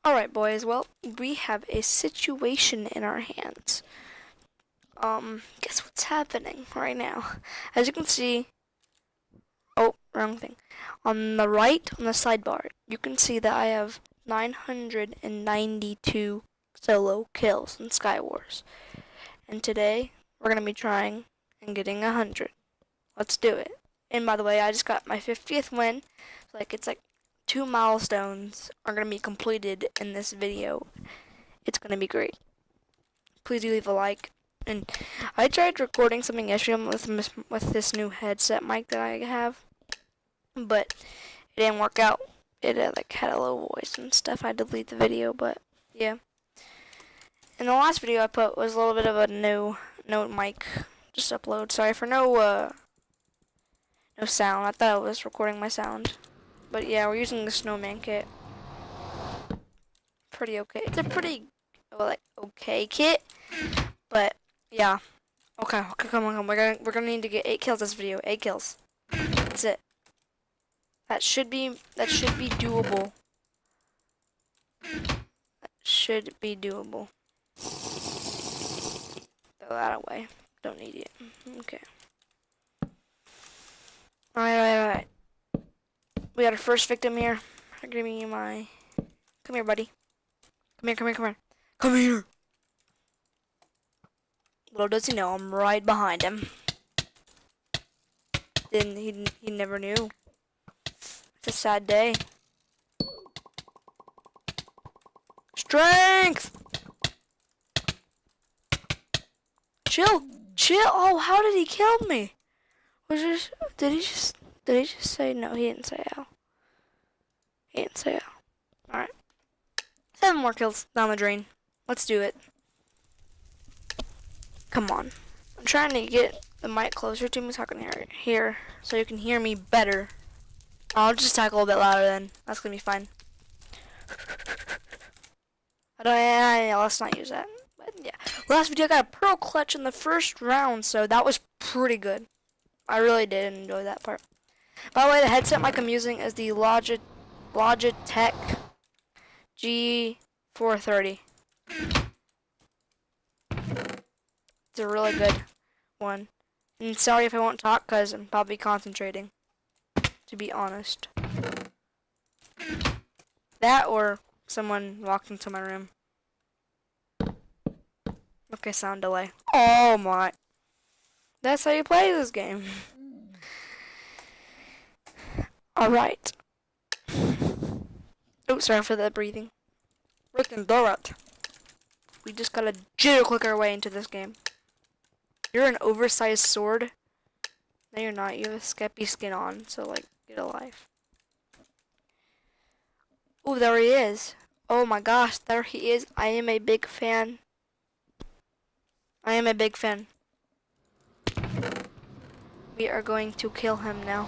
Alright, boys, well, we have a situation in our hands. Guess what's happening right now? As you can see, oh, wrong thing. On the right, on the sidebar, you can see that I have 992 solo kills in Skywars. And today, we're going to be trying and getting 100. Let's do it. And by the way, I just got my 50th win. It's like 2 milestones are going to be completed in this video. It's going to be great. Please do leave a like. And I tried recording something yesterday with this new headset mic that I have, but it didn't work out. It had a low voice and stuff. I deleted the video, but yeah. In the last video I put was a little bit of a no mic, just upload. Sorry for no sound. I thought I was recording my sound. But yeah, we're using the snowman kit. Pretty okay. It's a pretty, okay kit. But yeah. Okay, come on. We're gonna need to get 8 kills this video. 8 kills. That's it. That should be doable. That should be doable. Throw that away. Don't need it. Okay. Alright. We got our first victim here. Give me my... Come here, buddy. Come here. Come here! Little does he know, I'm right behind him. Then he never knew. It's a sad day. Strength! Chill! Oh, how did he kill me? Did he just say no? He didn't say how. Alright. 7 more kills down the drain. Let's do it. Come on. I'm trying to get the mic closer to me so I can hear so you can hear me better. I'll just talk a little bit louder then. That's gonna be fine. Let's not use that. But yeah. Last video I got a pearl clutch in the first round, so that was pretty good. I really did enjoy that part. By the way, the headset mic I'm using is the Logitech G430. It's a really good one. And sorry if I won't talk because I'm probably concentrating, to be honest. That or someone walked into my room. Okay, sound delay. Oh my. That's how you play this game. Alright. Oh, sorry for the breathing. We can do it. We just gotta jitter click our way into this game. You're an oversized sword. No, you're not. You have a Skeppy skin on, so get a life. Oh, there he is. Oh my gosh, there he is. I am a big fan. We are going to kill him now.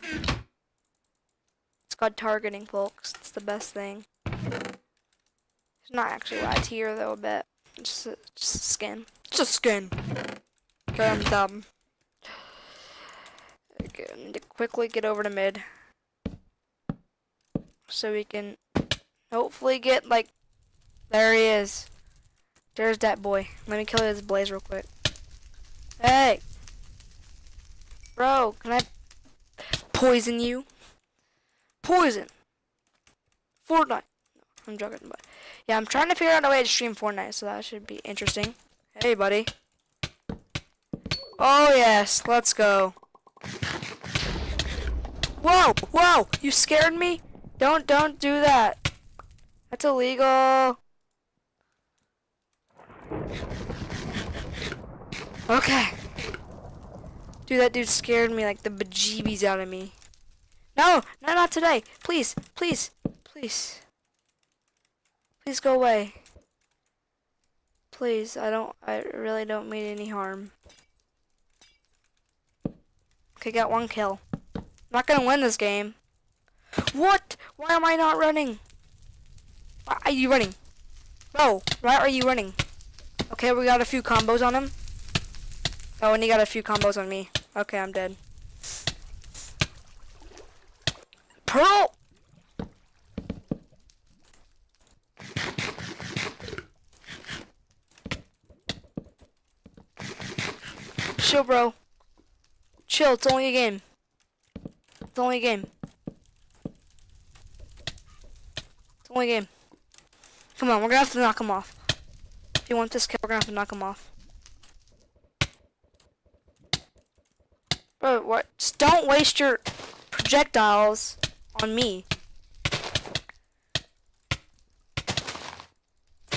It's called targeting, folks. It's the best thing. It's not actually why it's here, though, a bit. Just a skin. It's a skin. Okay, I'm dumb. Okay, I need to quickly get over to mid. So we can hopefully get, there he is. There's that boy. Let me kill his blaze real quick. Hey! Bro, can I poison you? Poison! Fortnite. No, I'm joking, but yeah, I'm trying to figure out a way to stream Fortnite, so that should be interesting. Hey, buddy. Oh, yes, let's go. Whoa, you scared me? Don't do that. That's illegal. Okay. Dude, that dude scared me like the bejeebies out of me. No, not today. Please go away. Please, I really don't mean any harm. Okay, got 1 kill. I'm not gonna win this game. What? Why am I not running? Why are you running? Bro, why are you running? Okay, we got a few combos on him. Oh, and he got a few combos on me. Okay, I'm dead. Pearl! Chill, bro. Chill, it's only a game. It's only a game. It's only a game. Come on, we're gonna have to knock him off. If you want this kill, we're gonna have to knock him off. Bro, what? Just don't waste your projectiles on me.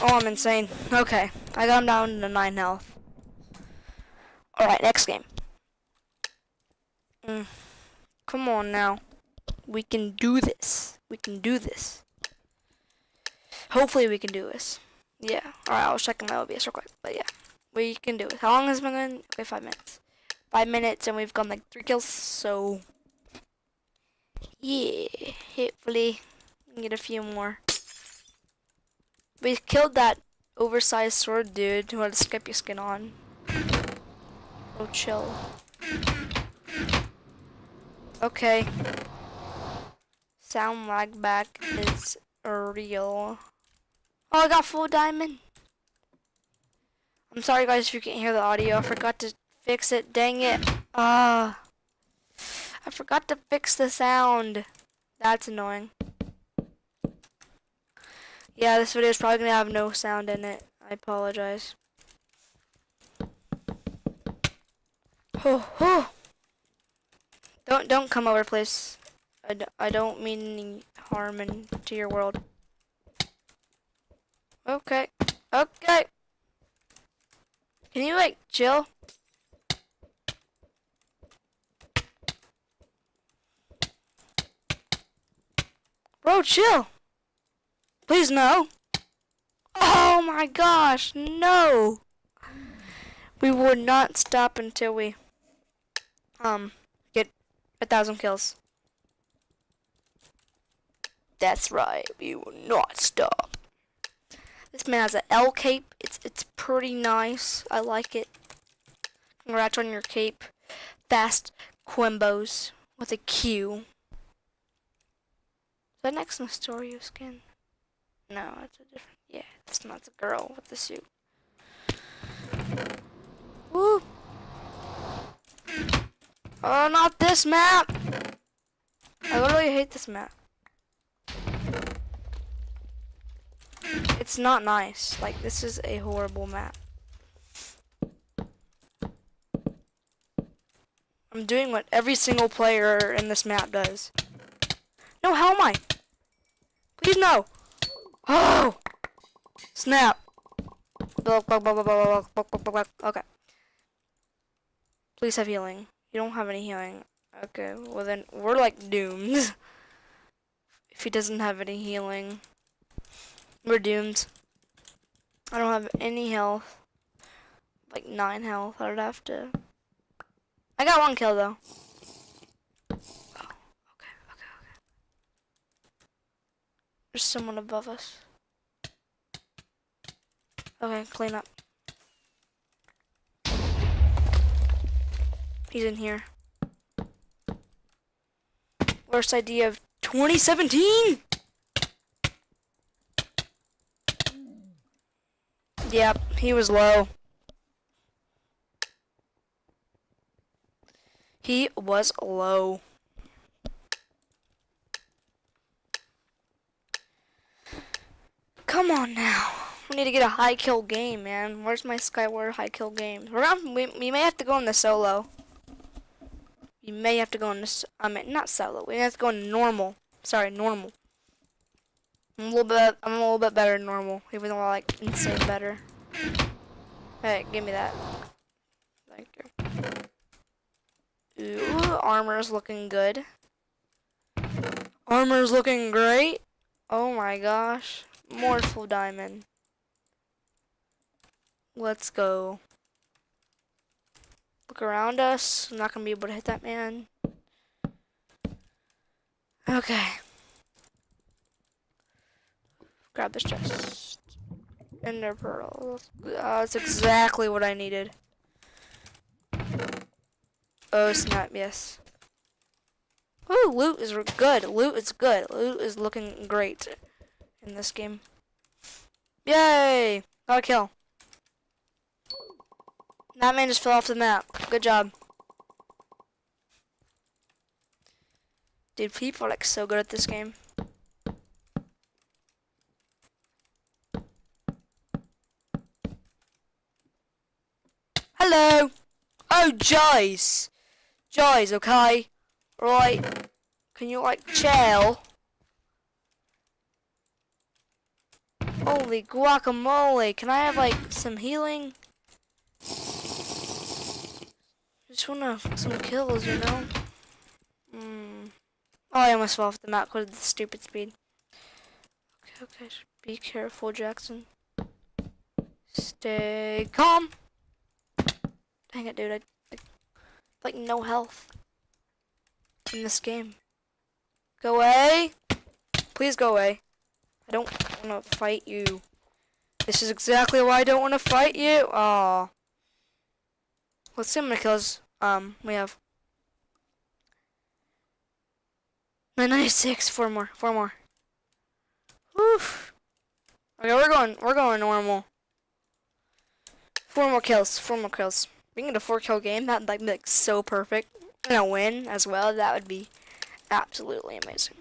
Oh, I'm insane. Okay, I got him down to 9 health. Alright, next game. Come on now. We can do this. We can do this. Hopefully we can do this. Yeah. Alright, I was checking my OBS real quick. But yeah, we can do it. How long has it been going? Okay, 5 minutes. 5 minutes and we've gotten like 3 kills. So, yeah. Hopefully we can get a few more. We killed that oversized sword dude who had a Skippy skin on. Oh, chill. Okay. Sound lag back is real. Oh, I got full diamond. I'm sorry guys if you can't hear the audio. I forgot to fix it. Dang it. I forgot to fix the sound. That's annoying. Yeah, this video is probably gonna have no sound in it. I apologize. Oh. Don't come over, please. I don't mean any harm into your world. Okay. Okay. Can you like chill? Bro, chill. Please no. Oh my gosh, no. We would not stop until we get 1,000 kills. That's right, we will not stop. This man has an L cape. It's pretty nice. I like it. Congrats on your cape. Fast Quimbos with a Q. Is that next Nestorio skin? No, it's a different. Yeah, it's not the girl with the suit. Woo! Oh, not this map! I literally hate this map. It's not nice. Like, this is a horrible map. I'm doing what every single player in this map does. No, how am I? Please no! Oh! Snap! Okay. Please have healing. You don't have any healing. Okay, well then we're like doomed. If he doesn't have any healing, we're doomed. I don't have any health. Like 9 health. I would have to. I got 1 kill though. Oh, okay. There's someone above us. Okay, clean up. He's in here. Worst idea of 2017? Yep, he was low. He was low. Come on now. We need to get a high kill game, man. Where's my Skyward high kill games? We may have to go in the solo. We may have to go in this. I mean, not solo. We have to go in normal. Sorry, normal. I'm a little bit better than normal, even though I like insane better. Hey, give me that. Thank you. Ooh, armor's looking good. Armor's looking great. Oh my gosh. More full diamond. Let's go. Look around us. I'm not gonna be able to hit that man. Okay. Grab this chest. Ender pearl. That's exactly what I needed. Oh snap, yes. Ooh, loot is good. Loot is good. Loot is looking great in this game. Yay! Got a kill. That man just fell off the map. Good job. Dude, people are like so good at this game. Hello! Oh, Joyce! Joyce, okay? Right. Can you, like, chill? Holy guacamole. Can I have, like, some healing? Just wanna some kills, you know? Oh, I almost fell off the map because of the stupid speed. Okay. Be careful, Jackson. Stay calm. Dang it, dude. I like no health in this game. Go away. Please go away. I don't want to fight you. This is exactly why I don't want to fight you. Aw. Let's see how many kills we have. 996. Four more. Whew. Okay, we're going normal. 4 more kills. Being in a 4-kill game, that'd like be like so perfect. And a win as well, that would be absolutely amazing.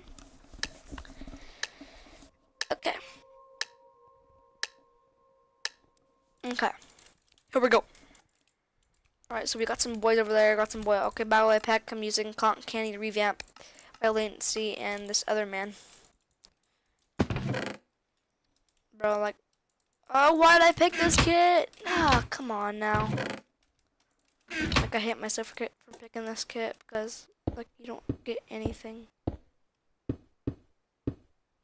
Okay. Here we go. Alright, so we got some boys over there, Okay, by the way, pack I'm using Cotton Candy to revamp by Latency and this other man. Bro, like, oh, why did I pick this kit? Ah, come on now. Like, I hate myself for picking this kit because, like, you don't get anything.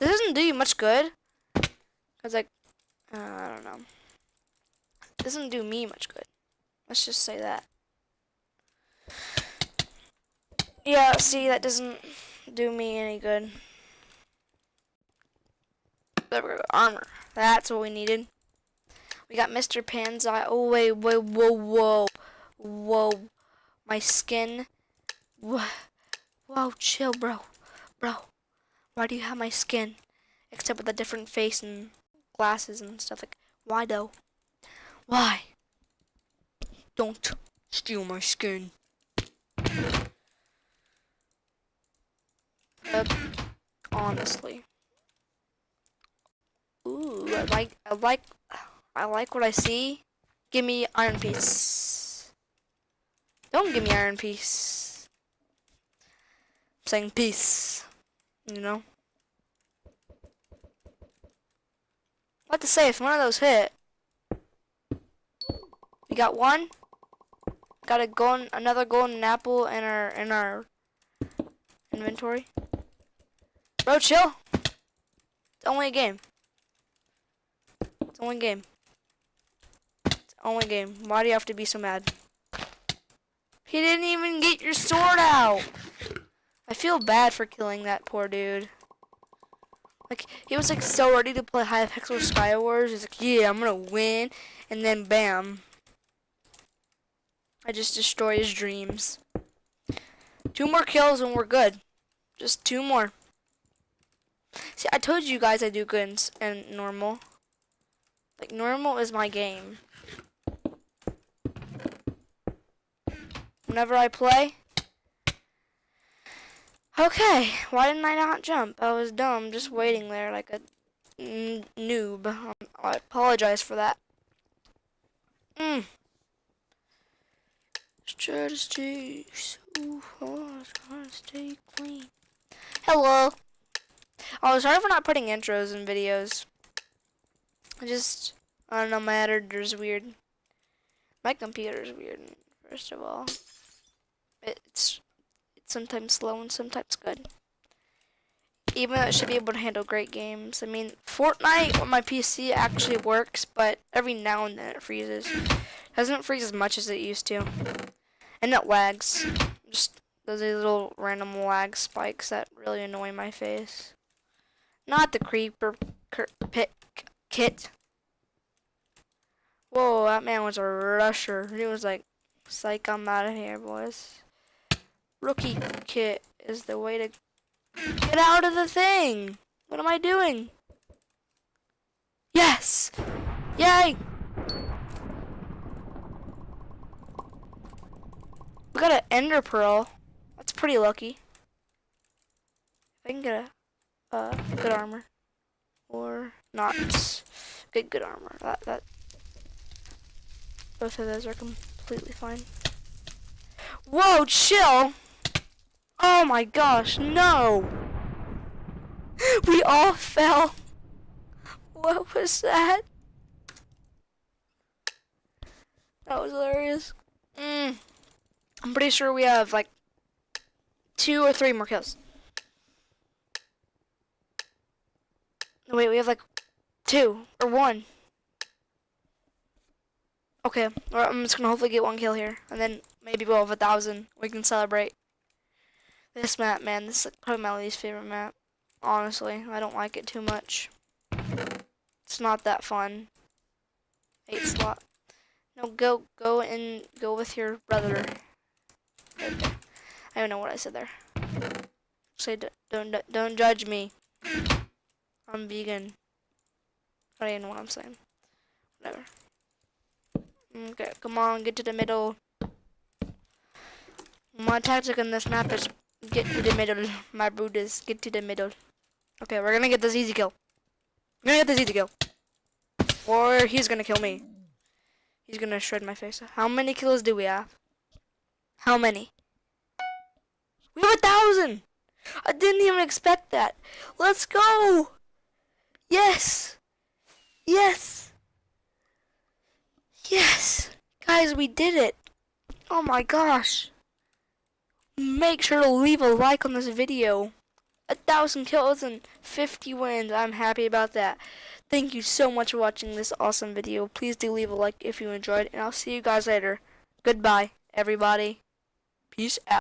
This doesn't do you much good. Because, like, I don't know. It doesn't do me much good. Let's just say that. Yeah, see, that doesn't do me any good. There we go. Armor. That's what we needed. We got Mr. Panzai. Oh, wait, whoa. My skin. Whoa, chill, bro. Why do you have my skin? Except with a different face and glasses and stuff. Like, why though? Why? Don't steal my skin. Honestly. Ooh, I like what I see. Give me Iron Piece. Don't give me Iron Piece. I'm saying peace. You know? What to say if one of those hit? We got one. Got another golden apple in our inventory. Bro, chill. It's only a game. It's only game. Why do you have to be so mad? He didn't even get your sword out. I feel bad for killing that poor dude. Like, he was like so ready to play Hypixel SkyWars. He's like, yeah, I'm gonna win. And then bam. I just destroyed his dreams. 2 more kills and we're good. Just 2 more. See, I told you guys I do good in normal. Like, normal is my game. Whenever I play. Okay, why didn't I not jump? I was dumb, just waiting there like a noob. I apologize for that. Just try to stay so hard, try to stay clean. Hello. Oh, sorry for not putting intros in videos. I don't know, my editor's weird. My computer's weird, first of all. It's sometimes slow and sometimes good. Even though it should be able to handle great games. I mean, Fortnite on my PC actually works, but every now and then it freezes. It doesn't freeze as much as it used to. And it lags. Just those little random lag spikes that really annoy my face. Not the creeper kit. Whoa, that man was a rusher. He was like, psych, I'm out of here, boys. Rookie kit is the way to get out of the thing. What am I doing? Yes! Yay! got an ender pearl. That's pretty lucky. If I can get a good armor. Or not. Get good armor. That both of those are completely fine. Whoa, chill! Oh my gosh, no! We all fell. What was that? That was hilarious. I'm pretty sure we have like 2 or 3 more kills. No, wait, we have like 2 or 1. Okay, I'm just gonna hopefully get 1 kill here, and then maybe we'll have 1,000. We can celebrate. This map, man, this is like probably my least favorite map. Honestly, I don't like it too much. It's not that fun. 8 slot. No, go with your brother. Right there. I don't know what I said there. Say don't judge me. I'm vegan. I don't even know what I'm saying. Whatever. Okay, come on, get to the middle. My tactic in this map is get to the middle. My brood is get to the middle. Okay, we're gonna get this easy kill. We're gonna get this easy kill. Or he's gonna kill me. He's gonna shred my face. How many kills do we have? How many? We have 1,000! I didn't even expect that. Let's go! Yes! Yes! Yes! Guys, we did it! Oh my gosh! Make sure to leave a like on this video. 1,000 kills and 50 wins. I'm happy about that. Thank you so much for watching this awesome video. Please do leave a like if you enjoyed, and I'll see you guys later. Goodbye, everybody. Peace out.